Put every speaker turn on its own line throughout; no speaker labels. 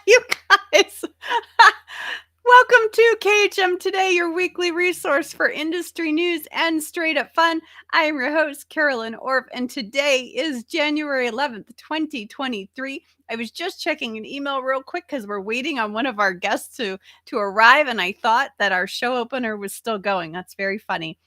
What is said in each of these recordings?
You guys, welcome to KHM Today, your weekly resource for industry news and straight up fun. I am your host, Carolyn Orff, and today is January 11th, 2023. I was just checking an email real quick because we're waiting on one of our guests to arrive, and I thought that our show opener was still going. That's very funny.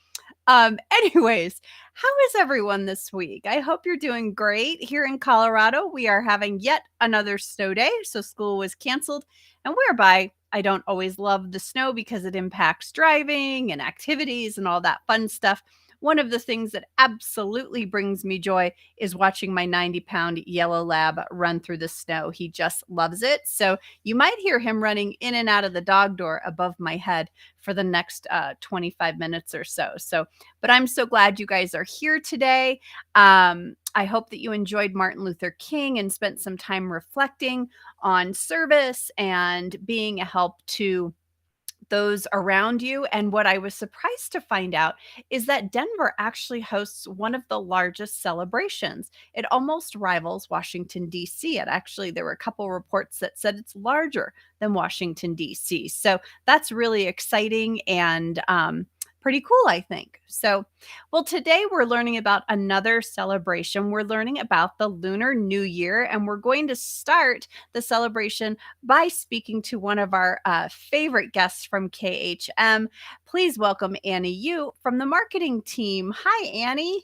Anyways, how is everyone this week? I hope you're doing great. Here in Colorado, we are having yet another snow day, so school was canceled, and whereby I don't always love the snow because it impacts driving and activities and all that fun stuff. One of the things that absolutely brings me joy is watching my 90-pound yellow lab run through the snow. He just loves it. So you might hear him running in and out of the dog door above my head for the next 25 minutes or so. But I'm so glad you guys are here today. I hope that you enjoyed Martin Luther King and spent some time reflecting on service and being a help to those around you. And what I was surprised to find out is that Denver actually hosts one of the largest celebrations. It almost rivals Washington, D.C. And actually, there were a couple reports that said it's larger than Washington, D.C. So that's really exciting and pretty cool, I think. So, well, today we're learning about another celebration. We're learning about the Lunar New Year, and we're going to start the celebration by speaking to one of our favorite guests from KHM. Please welcome Annie Yu from the marketing team. Hi, Annie.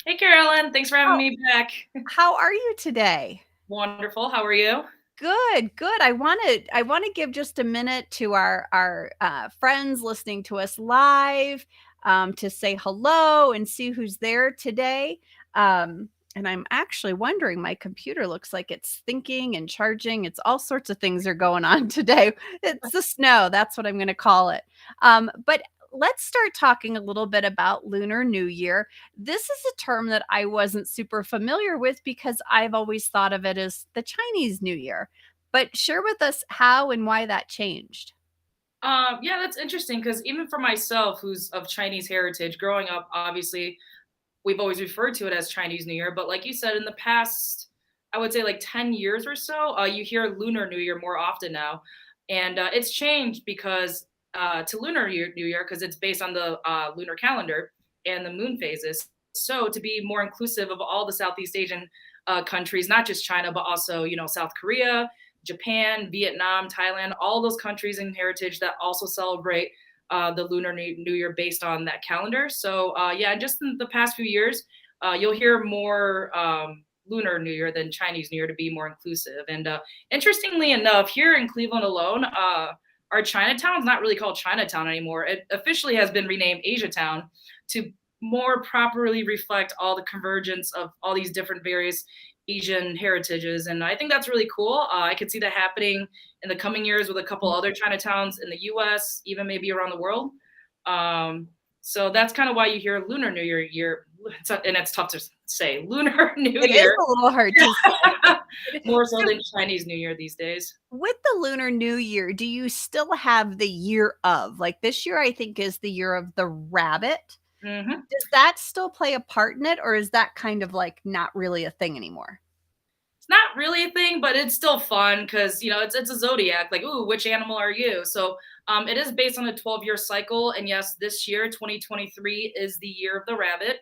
Hey, Carolyn. Thanks for having
How,
me back.
how are you today?
Wonderful. How are you?
Good. I want to give just a minute to our friends listening to us live to say hello and see who's there today. And I'm actually wondering, my computer looks like it's thinking and charging. It's all sorts of things are going on today. It's the snow. That's what I'm going to call it. But let's start talking a little bit about Lunar New Year. This is a term that I wasn't super familiar with because I've always thought of it as the Chinese New Year. But share with us how and why that changed.
Yeah, that's interesting because even for myself, who's of Chinese heritage, growing up, obviously, we've always referred to it as Chinese New Year. But like you said, in the past, I would say like 10 years or so, you hear Lunar New Year more often now. And it's changed because to New Year because it's based on the lunar calendar and the moon phases. So to be more inclusive of all the Southeast Asian countries, not just China, but also, South Korea, Japan, Vietnam, Thailand, all those countries in heritage that also celebrate the Lunar New Year based on that calendar. So yeah, just in the past few years, you'll hear more Lunar New Year than Chinese New Year to be more inclusive. And interestingly enough, here in Cleveland alone, our Chinatown is not really called Chinatown anymore. It officially has been renamed Asiatown to more properly reflect all the convergence of all these different various Asian heritages. And I think that's really cool. I could see that happening in the coming years with a couple other Chinatowns in the US, even maybe around the world. So that's kind of why you hear Lunar New Year, and it's tough to say, Lunar New
It is
Year,
a little hard to say.
more so
So
than Chinese New Year these days.
with the Lunar New Year, do you still have the year of? Like this year, I think is the year of the rabbit.
Hmm.
Does that still play a part in it, or is that kind of like not really a thing anymore?
It's not really a thing, but it's still fun because it's a zodiac. Like, ooh, which animal are you? So it is based on a 12-year cycle, and yes, this year 2023 is the year of the rabbit.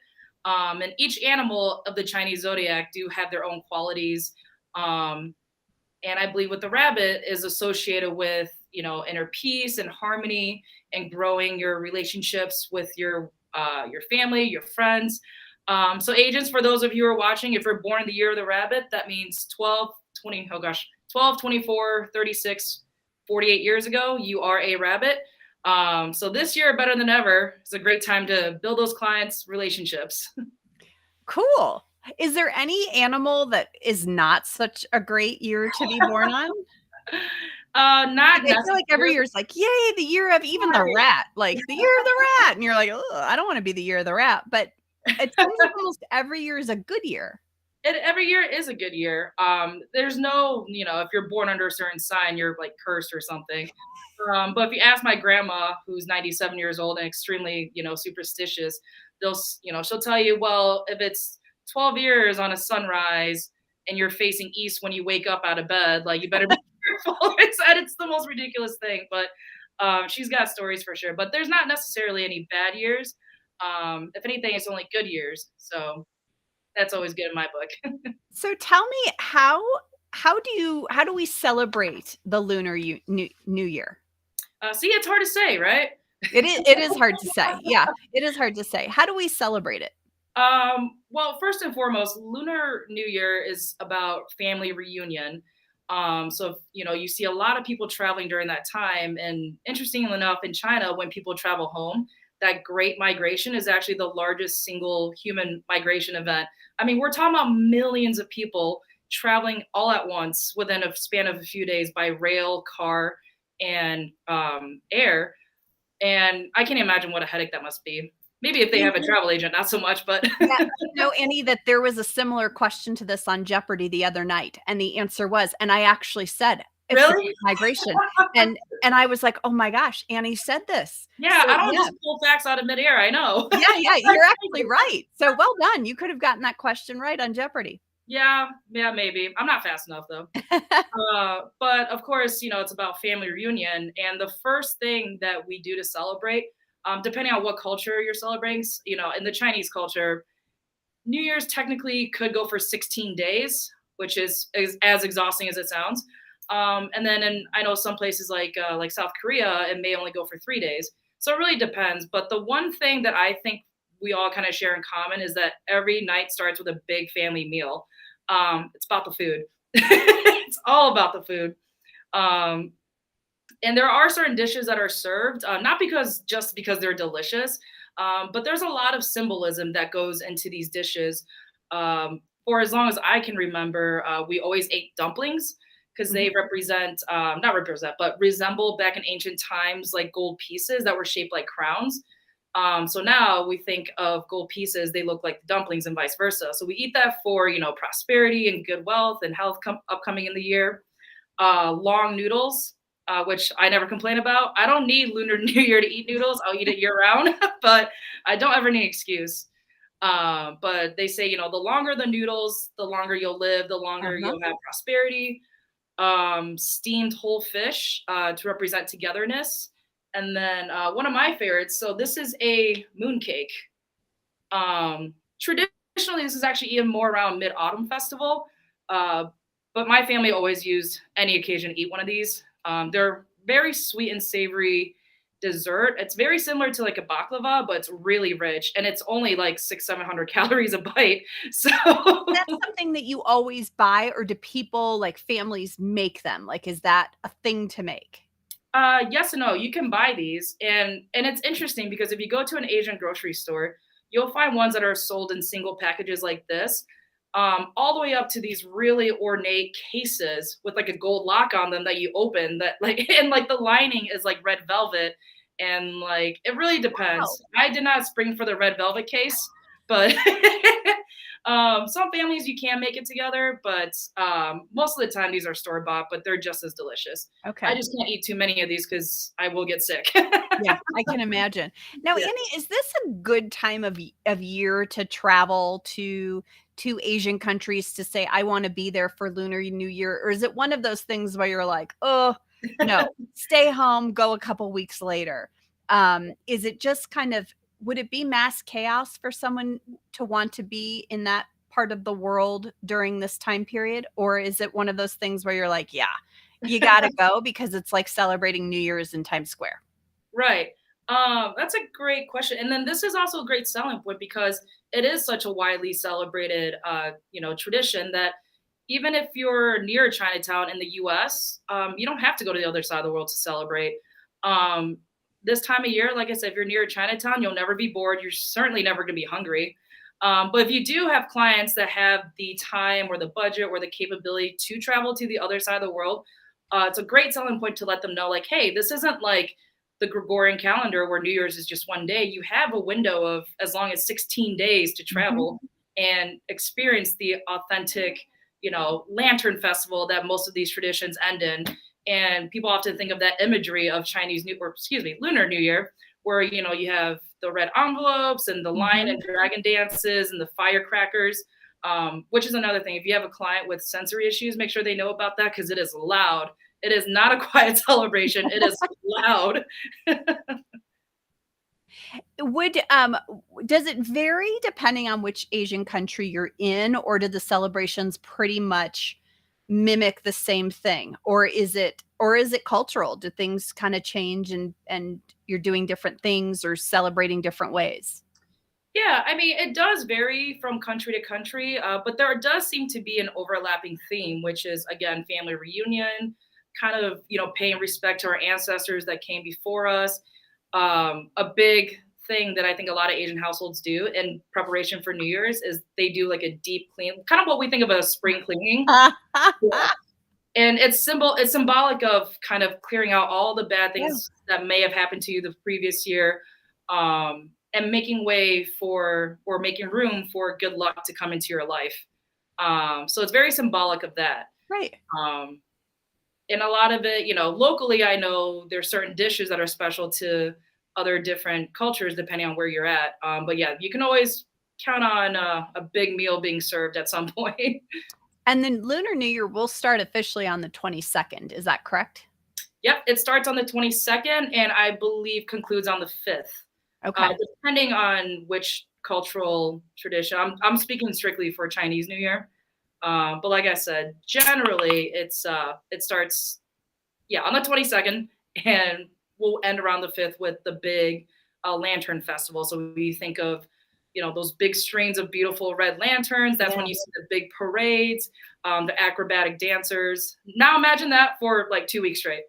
And each animal of the Chinese zodiac do have their own qualities. Um, and I believe with the rabbit is associated with inner peace and harmony and growing your relationships with your family, your friends. So agents, for those of you who are watching, if you're born in the year of the rabbit, that means 12, 20, oh gosh, 12, 24, 36, 48 years ago, you are a rabbit. So this year, better than ever, is a great time to build those clients' relationships.
Cool. Is there any animal that is not such a great year to be born on?
Not
Like, I feel like every
necessarily.
year is like, yay, the year of even the rat, like the year of the rat. And you're like, oh, I don't want to be the year of the rat. But it seems like almost every year is a good year.
Every year is a good year. There's no, if you're born under a certain sign, you're like cursed or something. But if you ask my grandma, who's 97 years old and extremely, superstitious, she'll tell you, well, if it's 12 years on a sunrise and you're facing east when you wake up out of bed. Like, you better be careful. It's the most ridiculous thing, but she's got stories for sure. But there's not necessarily any bad years. If anything, it's only good years. So that's always good in my book.
So tell me how do we celebrate the Lunar New Year?
See, it's hard to say, right?
It is hard to say. Yeah, it is hard to say. How do we celebrate it?
Well, first and foremost, Lunar New Year is about family reunion. So you see a lot of people traveling during that time, and interestingly enough, in China, when people travel home, that Great Migration is actually the largest single human migration event. I mean, we're talking about millions of people traveling all at once within a span of a few days by rail, car, and air. And I can't imagine what a headache that must be. Maybe if they
You
have a travel agent, not so much, but
Yeah, Annie, that there was a similar question to this on Jeopardy the other night, and the answer was, and I actually said, "It's the
really?
Great Migration," and I was like, "Oh my gosh, Annie said this."
Yeah,
So,
I don't
yeah.
just pull facts out of midair, I know.
Yeah, you're actually right. So, well done. You could have gotten that question right on Jeopardy.
Yeah, yeah, maybe. I'm not fast enough though. But of course, it's about family reunion. And the first thing that we do to celebrate, depending on what culture you're celebrating, in the Chinese culture, New Year's technically could go for 16 days, which is as exhausting as it sounds. And then I know some places like South Korea, it may only go for 3 days. So it really depends. But the one thing that I think we all kind of share in common is that every night starts with a big family meal. It's about the food. It's all about the food. Um, and there are certain dishes that are served, not just because they're delicious, but there's a lot of symbolism that goes into these dishes. For as long as I can remember, we always ate dumplings because they
Mhm.
represent, not represent, but resemble back in ancient times like gold pieces that were shaped like crowns. So now we think of gold pieces, they look like dumplings and vice versa. So we eat that for, prosperity and good wealth and health upcoming in the year. Long noodles, which I never complain about. I don't need Lunar New Year to eat noodles. I'll eat it year round, but I don't ever need an excuse. But they say, the longer the noodles, the longer you'll live, the longer
Uh-huh.
you'll have prosperity. Steamed whole fish to represent togetherness. And then one of my favorites. So this is a moon cake. Traditionally, this is actually eaten more around Mid Autumn Festival, uh, but my family always used any occasion to eat one of these. They're very sweet and savory dessert. It's very similar to like a baklava, but it's really rich, and it's only like 600-700 calories a bite. So
Is that something that you always buy, or do people, like families, make them? Like, is that a thing to make?
Yes and no. You can buy these, and it's interesting because if you go to an Asian grocery store, you'll find ones that are sold in single packages like this, all the way up to these really ornate cases with like a gold lock on them that you open. That like and like the lining is like red velvet, and like it really
Wow.
depends. I did not spring for the red velvet case, but some families you can make it together, but most of the time these are store bought, but they're just as delicious. I
Okay.
just can't eat too many of these because I will get sick.
Yeah, I can imagine. Now,
Yeah.
Annie, is this a good time of year to travel to Asian countries to say, "I wanna be there for Lunar New Year," or is it one of those things where you're like, "Oh, no, stay home, go a couple weeks later?" Is it just kind of would it be mass chaos for someone to want to be in that part of the world during this time period, or is it one of those things where you're like, "Yeah, you gotta go because it's like celebrating New Year's in Times Square?"
Right. That's a great question. And then this is also a great selling point because it is such a widely celebrated, tradition that even if you're near Chinatown in the U.S., you don't have to go to the other side of the world to celebrate. Um, this time of year, like I said, if you're near Chinatown, you'll never be bored. You're certainly never going to be hungry. But if you do have clients that have the time or the budget or the capability to travel to the other side of the world, it's a great selling point to let them know, like, hey, this isn't like the Gregorian calendar where New Year's is just one day. You have a window of as long as 16 days to
Mhm.
travel and experience the authentic, lantern festival that most of these traditions end in. And people often think of that imagery of Lunar New Year, where, you have the red envelopes and the lion
Mhm.
and dragon dances and the firecrackers. which is another thing. If you have a client with sensory issues, make sure they know about that because it is loud. It is not a quiet celebration. It is loud.
Would does it vary depending on which Asian country you're in, or do the celebrations pretty much mimic the same thing? Or is it cultural? Do things kind of change and you're doing different things or celebrating different ways?
Yeah, I mean, it does vary from country to country, but there does seem to be an overlapping theme, which is again family reunion, kind of paying respect to our ancestors that came before us. A big thing that I think a lot of Asian households do in preparation for New Year's is they do like a deep clean, kind of what we think of as spring cleaning. Yeah. And it's symbolic of kind of clearing out all the bad
Yeah,
things that may have happened to you the previous year, and making way for or making room for good luck to come into your life. So it's very symbolic of that.
right.
Um, and a lot of it, locally, I know there's certain dishes that are special to other different cultures depending on where you're at. But yeah, you can always count on a big meal being served at some point.
And then Lunar New Year will start officially on the 22nd. Is that correct?
Yep, it starts on the 22nd and I believe concludes on the 5th,
Okay.
depending on which cultural tradition. I'm speaking strictly for Chinese New Year, but like I said, generally it starts on the 22nd and we'll end around the 5th with the big lantern festival. So we think of those big strings of beautiful red lanterns. That's when
Yeah.
you see the big parades, the acrobatic dancers. Now imagine that for like 2 weeks straight.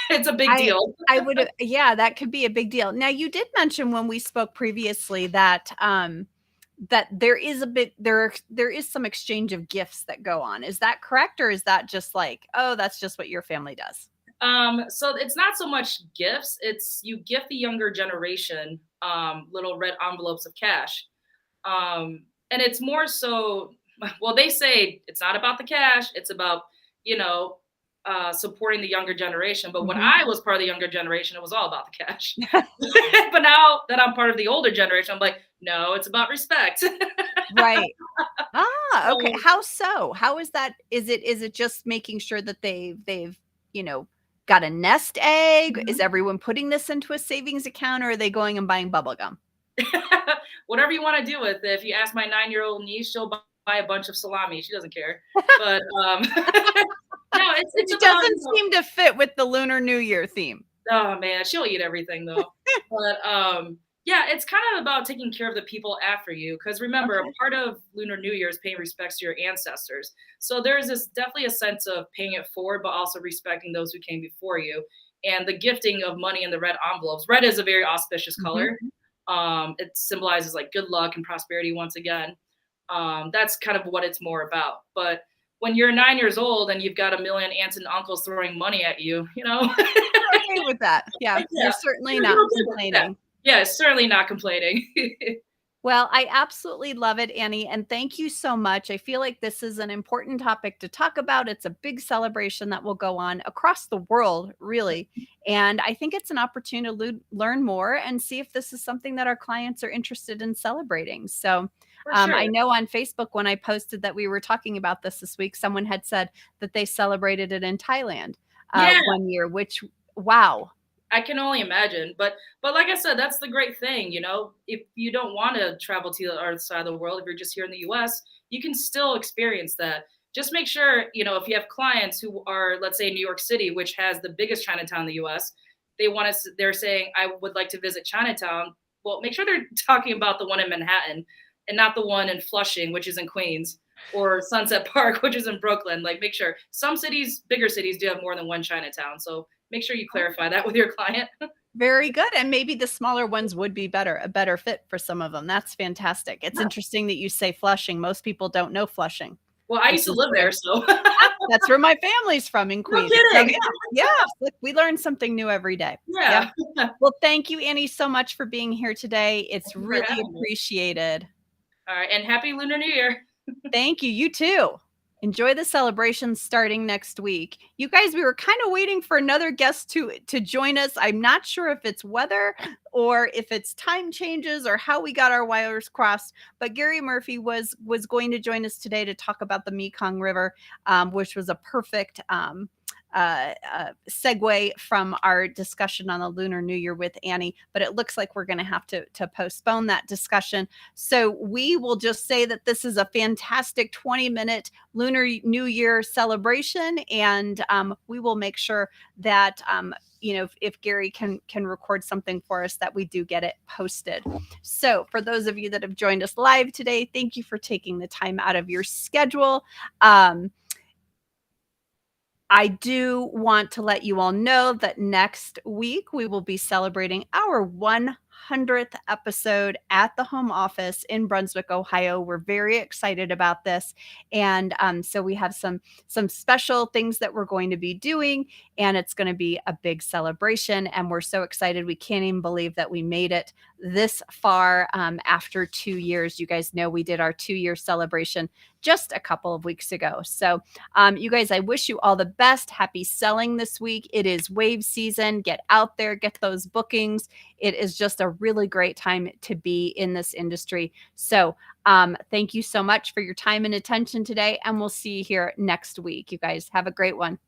It's a big
I
deal.
I would have, yeah, that could be a big deal. Now, you did mention when we spoke previously that, that there is some exchange of gifts that go on. Is that correct? Or is that just like, "Oh, that's just what your family does?"
So it's not so much gifts, it's you gift the younger generation little red envelopes of cash. And it's more so, well, they say it's not about the cash, it's about, you know, supporting the younger generation. But when
Mhm.
I was part of the younger generation, it was all about the cash. But now that I'm part of the older generation, I'm like, no, it's about respect.
Right. Ah, okay.
So,
How so? How is that? Is it just making sure that you know, got a nest egg? Is
mhm.
everyone putting this into a savings account, or are they going and buying bubble gum?
Whatever you want to do with it. If you ask my 9-year-old niece, she'll buy a bunch of salami. She doesn't care. But no, it's
Which
about,
doesn't seem to fit with the Lunar New Year theme.
oh man, she'll eat everything though. But yeah, it's kind of about taking care of the people after you. Because remember, a
Okay.
part of Lunar New Year is paying respects to your ancestors. So there's this definitely a sense of paying it forward, but also respecting those who came before you. And the gifting of money in the red envelopes. Red is a very auspicious
Mhm.
color. It symbolizes like good luck and prosperity once again. That's kind of what it's more about. But when you're 9 years old and you've got a million aunts and uncles throwing money at you,
You're okay with that. Yeah, you're
yeah,
certainly
you're
not
okay with that.
complaining.
Yeah, certainly not complaining.
Well, I absolutely love it, Annie, and thank you so much. I feel like this is an important topic to talk about. It's a big celebration that will go on across the world, really. And I think it's an opportunity to learn more and see if this is something that our clients are interested in celebrating. So,
For sure.
I know on Facebook when I posted that we were talking about this week, someone had said that they celebrated it in Thailand
Yeah,
one year, which, wow.
I can only imagine. But like I said, that's the great thing, if you don't want to travel to the other side of the world, if you're just here in the US, you can still experience that. Just make sure, if you have clients who are, let's say, in New York City, which has the biggest Chinatown in the US, they're saying, I would like to visit Chinatown. Well, make sure they're talking about the one in Manhattan and not the one in Flushing, which is in Queens, or Sunset Park, which is in Brooklyn. Like, make sure some cities, bigger cities, do have more than one Chinatown. So make sure you clarify that with your client.
Very good, and maybe the smaller ones would be a better fit for some of them. That's fantastic. It's
Yeah.
interesting that you say Flushing. Most people don't know Flushing,
Well, I
which
used to
is
live there,
great.
so
That's where my family's from in
no
Queens. So,
kidding.
yeah, look, we learn something new every day. Yep.
Yeah.
Well, thank you, Annie, so much for being here today. It's
Thank you for
really
having me.
appreciated.
All right, and happy Lunar New Year.
Thank you. You too. Enjoy the celebrations starting next week. You guys, we were kind of waiting for another guest to join us. I'm not sure if it's weather or if it's time changes or how we got our wires crossed, but Gary Murphy was going to join us today to talk about the Mekong River, which was a perfect segue from our discussion on the Lunar New Year with Annie, but it looks like we're going to have to postpone that discussion. So we will just say that this is a fantastic 20-minute Lunar New Year celebration, and we will make sure that if Gary can record something for us, that we do get it posted. So for those of you that have joined us live today, thank you for taking the time out of your schedule. I do want to let you all know that next week we will be celebrating our 100th episode at the home office in Brunswick, Ohio. We're very excited about this, and so we have some special things that we're going to be doing, and it's going to be a big celebration. And we're so excited; we can't even believe that we made it this far after 2 years. You guys know we did our 2-year celebration just a couple of weeks ago. So you guys, I wish you all the best. Happy selling this week. It is wave season. Get out there, get those bookings. It is just a really great time to be in this industry. So thank you so much for your time and attention today, and we'll see you here next week. You guys have a great one.